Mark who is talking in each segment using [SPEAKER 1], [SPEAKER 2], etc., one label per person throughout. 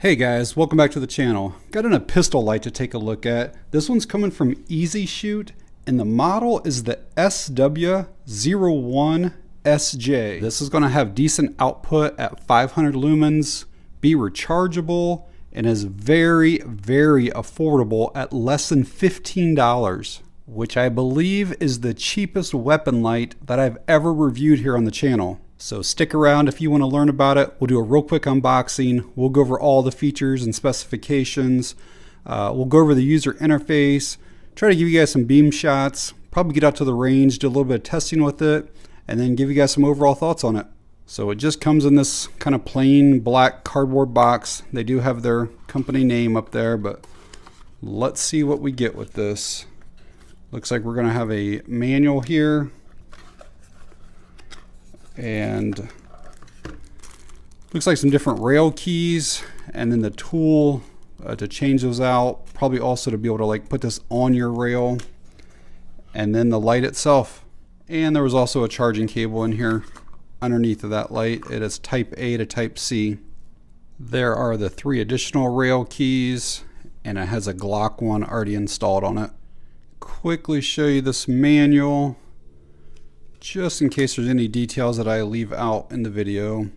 [SPEAKER 1] Hey guys, welcome back to the channel. Got a pistol light to take a look at. This one's coming from EZshoot and the model is the SW01SJ. This is going to have decent output at 500 lumens, be rechargeable, and is very affordable at less than $15, which I believe is the cheapest weapon light that I've ever reviewed here on the channel. So stick around if you want to learn about it. We'll do a real quick unboxing. We'll go over all the features and specifications. We'll go over the user interface, try to give you guys some beam shots, probably get out to the range, do a little bit of testing with it, and then give you guys some overall thoughts on it. So it just comes in this kind of plain black cardboard box. They do have their company name up there, but let's see what we get with this. Looks like we're going to have a manual here. And looks like some different rail keys, and then the tool to change those out, probably also to be able to like put this on your rail, and then the light itself. And there was also a charging cable in here underneath of that light. It is type A to type C. There are the 3 additional rail keys, and it has a Glock 1 already installed on it. Quickly show you this manual, just in case there's any details that I leave out in the video.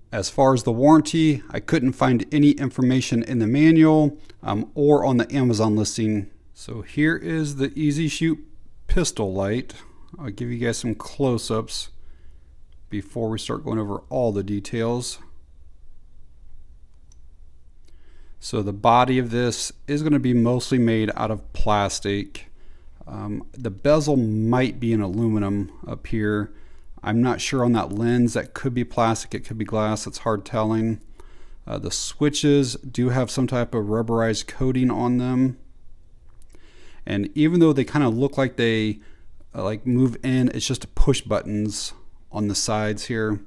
[SPEAKER 1] As far as the warranty, I couldn't find any information in the manual or on the Amazon listing. So here is the EZshoot pistol light. I'll give you guys some close-ups before we start going over all the details. So the body of this is going to be mostly made out of plastic. The bezel might be in aluminum up here. I'm not sure on that lens. That could be plastic, it could be glass, it's hard telling. The switches do have some type of rubberized coating on them. And even though they kind of look like they like move in, it's just push buttons on the sides here.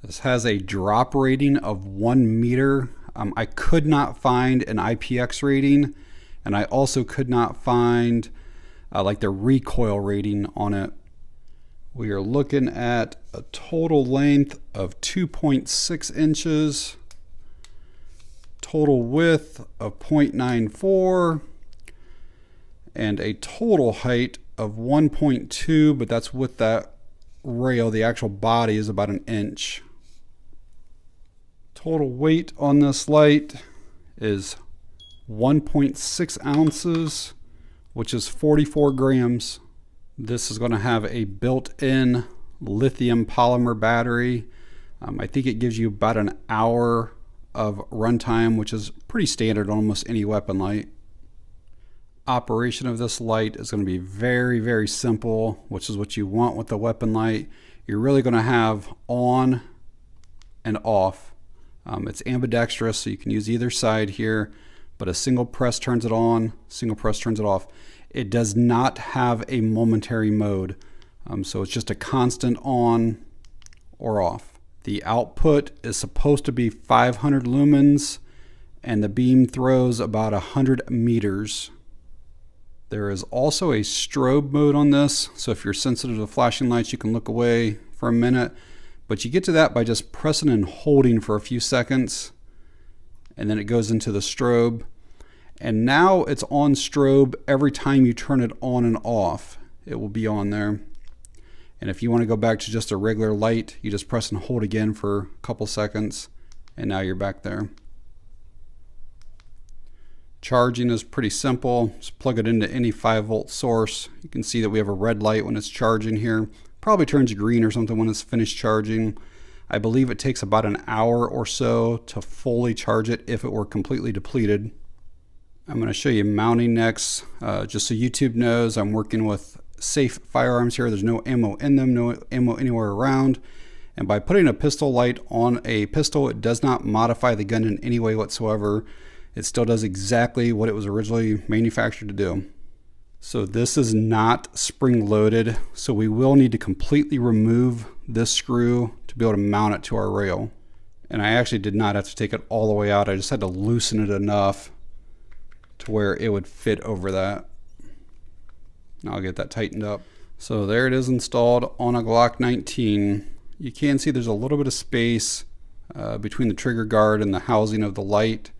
[SPEAKER 1] This has a drop rating of 1 meter. I could not find an IPX rating, and I also could not find like the recoil rating on it. We are looking at a total length of 2.6 inches, total width of 0.94, and a total height of 1.2, but that's with that rail. The actual body is about 1 inch. Total weight on this light is 1.6 ounces, which is 44 grams. This is going to have a built-in lithium polymer battery. I think it gives you about an hour of runtime, which is pretty standard on almost any weapon light. Operation of this light is going to be very simple, which is what you want with the weapon light. You're really going to have on and off. It's ambidextrous, so you can use either side here, but a single press turns it on, single press turns it off. It does not have a momentary mode, so it's just a constant on or off. The output is supposed to be 500 lumens, and the beam throws about 100 meters. There is also a strobe mode on this, so if you're sensitive to flashing lights, you can look away for a minute, but you get to that by just pressing and holding for a few seconds, and then it goes into the strobe. And now it's on strobe every time you turn it on and off. It will be on there. And if you want to go back to just a regular light, you just press and hold again for a couple seconds, and now you're back there. Charging is pretty simple. Just plug it into any 5-volt source. You can see that we have a red light when it's charging here. Probably turns green or something when it's finished charging. I believe it takes about an hour or so to fully charge it if it were completely depleted. I'm going to show you mounting next, just so YouTube knows I'm working with safe firearms here. There's no ammo in them, no ammo anywhere around. And by putting a pistol light on a pistol, it does not modify the gun in any way whatsoever. It still does exactly what it was originally manufactured to do. So this is not spring loaded, so we will need to completely remove this screw to be able to mount it to our rail. And I actually did not have to take it all the way out. I just had to loosen it enough to where it would fit over that. I'll get that tightened up. So there it is installed on a Glock 19. You can see there's a little bit of space between the trigger guard and the housing of the light.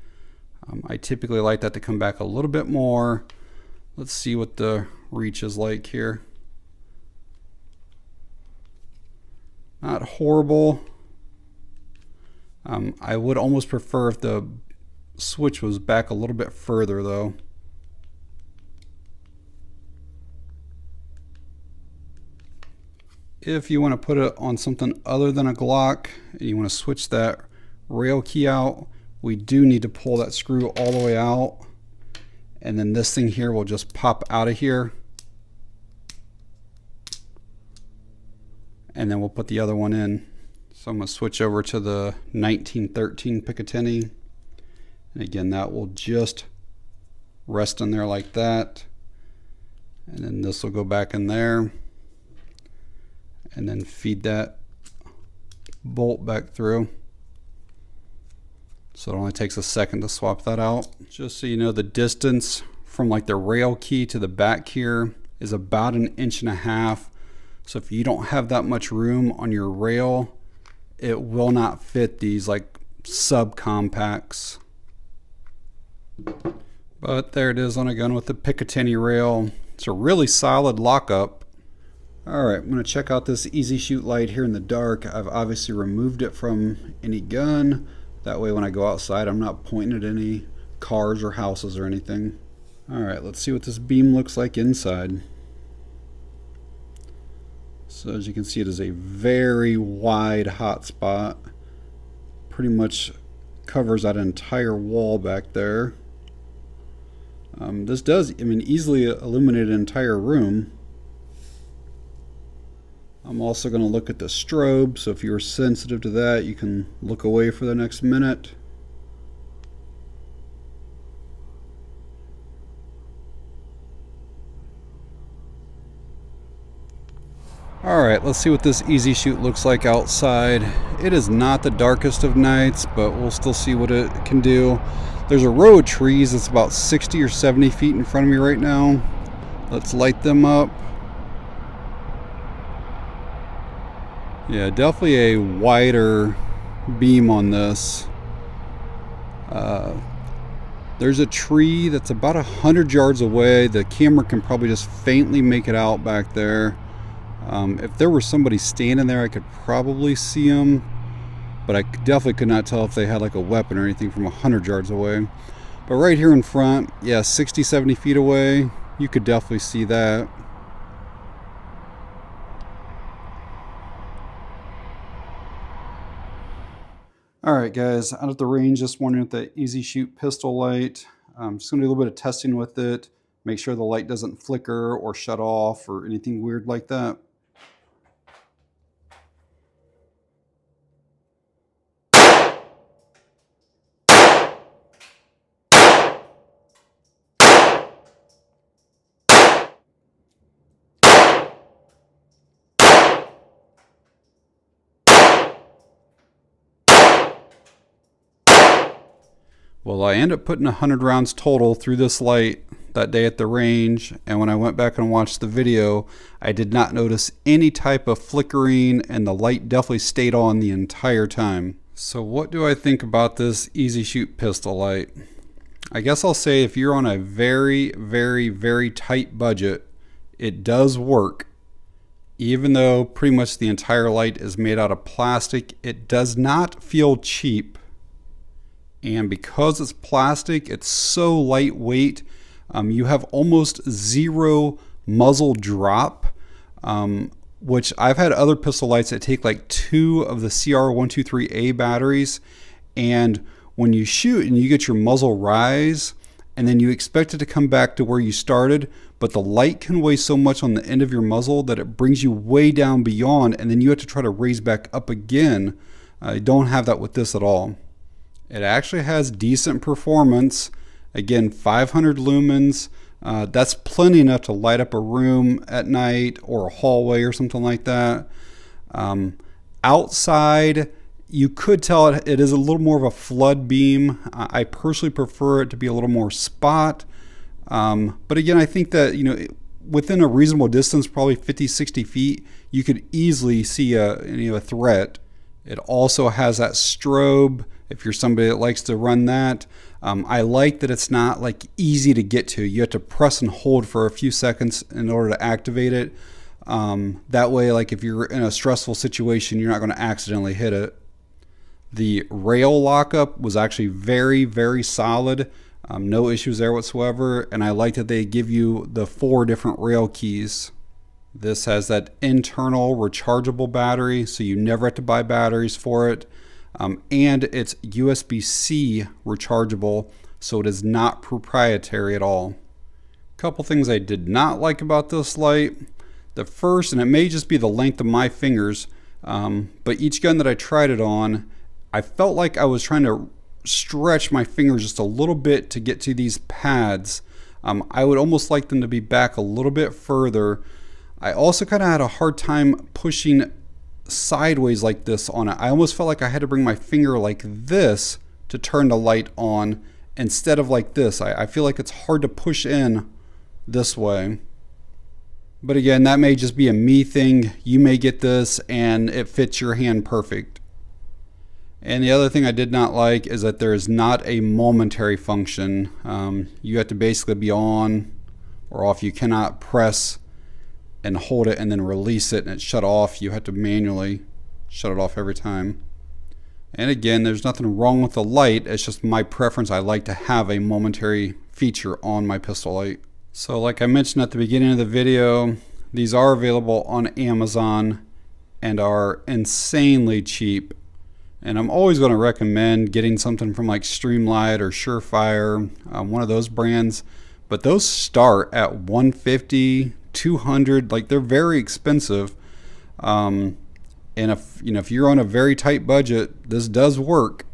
[SPEAKER 1] I typically like that to come back a little bit more. Let's see what the reach is like here. Not horrible. I would almost prefer if the switch was back a little bit further though. If you want to put it on something other than a Glock and you want to switch that rail key out, we do need to pull that screw all the way out, and then this thing here will just pop out of here, and then we'll put the other one in. So I'm going to switch over to the 1913 Picatinny, and again that will just rest in there like that, and then this will go back in there, and then feed that bolt back through. So it only takes a second to swap that out. Just so you know, the distance from like the rail key to the back here is about 1.5 inches. So if you don't have that much room on your rail, it will not fit these like subcompacts. But there it is on a gun with the Picatinny rail. It's a really solid lockup. Alright, I'm going to check out this EZshoot light here in the dark. I've obviously removed it from any gun. That way when I go outside, I'm not pointing at any cars or houses or anything. Alright, let's see what this beam looks like inside. So as you can see, it is a very wide hotspot. Pretty much covers that entire wall back there. This does, easily illuminate an entire room. I'm also going to look at the strobe, so if you're sensitive to that, you can look away for the next minute. Alright, let's see what this EZshoot looks like outside. It is not the darkest of nights, but we'll still see what it can do. There's a row of trees that's about 60 or 70 feet in front of me right now. Let's light them up. Yeah, definitely a wider beam on this. There's a tree that's about 100 yards away. The camera can probably just faintly make it out back there. If there was somebody standing there, I could probably see them, but I definitely could not tell if they had like a weapon or anything from 100 yards away. But right here in front, yeah, 60, 70 feet away, you could definitely see that. Alright guys, out at the range this morning with the EZshoot pistol light. I'm just going to do a little bit of testing with it, make sure the light doesn't flicker or shut off or anything weird like that. Well, I ended up putting 100 rounds total through this light that day at the range, and when I went back and watched the video, I did not notice any type of flickering, and the light definitely stayed on the entire time. So what do I think about this EZshoot pistol light? I guess I'll say if you're on a very, very, very tight budget, it does work. Even though pretty much the entire light is made out of plastic, it does not feel cheap. And because it's plastic, it's so lightweight, you have almost zero muzzle drop, which I've had other pistol lights that take like 2 of the CR123A batteries, and when you shoot and you get your muzzle rise, and then you expect it to come back to where you started, but the light can weigh so much on the end of your muzzle that it brings you way down beyond, and then you have to try to raise back up again. I don't have that with this at all. It actually has decent performance. Again, 500 lumens. That's plenty enough to light up a room at night or a hallway or something like that. Outside, you could tell it is a little more of a flood beam. I personally prefer it to be a little more spot. But again, I think that, within a reasonable distance, probably 50, 60 feet, you could easily see a threat. It also has that strobe if you're somebody that likes to run that. I like that it's not like easy to get to. You have to press and hold for a few seconds in order to activate it. That way, like if you're in a stressful situation, you're not going to accidentally hit it. The rail lockup was actually very, very solid. No issues there whatsoever. And I like that they give you the 4 different rail keys. This has that internal rechargeable battery, so you never have to buy batteries for it. And it's USB-C rechargeable, so it is not proprietary at all. A couple things I did not like about this light. The first, and it may just be the length of my fingers, but each gun that I tried it on, I felt like I was trying to stretch my fingers just a little bit to get to these pads. I would almost like them to be back a little bit further. I also kind of had a hard time pushing sideways like this on it. I almost felt like I had to bring my finger like this to turn the light on instead of like this. I feel like it's hard to push in this way. But again, that may just be a me thing. You may get this and it fits your hand perfect. And the other thing I did not like is that there is not a momentary function. You have to basically be on or off. You cannot press and hold it and then release it and it shut off. You have to manually shut it off every time. And again, there's nothing wrong with the light. It's just my preference. I like to have a momentary feature on my pistol light. So like I mentioned at the beginning of the video, these are available on Amazon and are insanely cheap. And I'm always going to recommend getting something from like Streamlight or Surefire, one of those brands. But those start at $150, $200, like they're very expensive. And if you're on a very tight budget, this does work.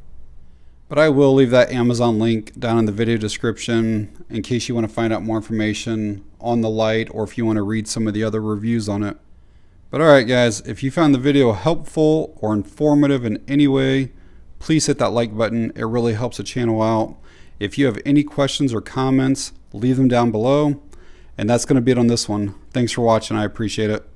[SPEAKER 1] But I will leave that Amazon link down in the video description in case you want to find out more information on the light or if you want to read some of the other reviews on it. But alright guys, if you found the video helpful or informative in any way, please hit that like button. It really helps the channel out. If you have any questions or comments, leave them down below. And that's going to be it on this one. Thanks for watching. I appreciate it.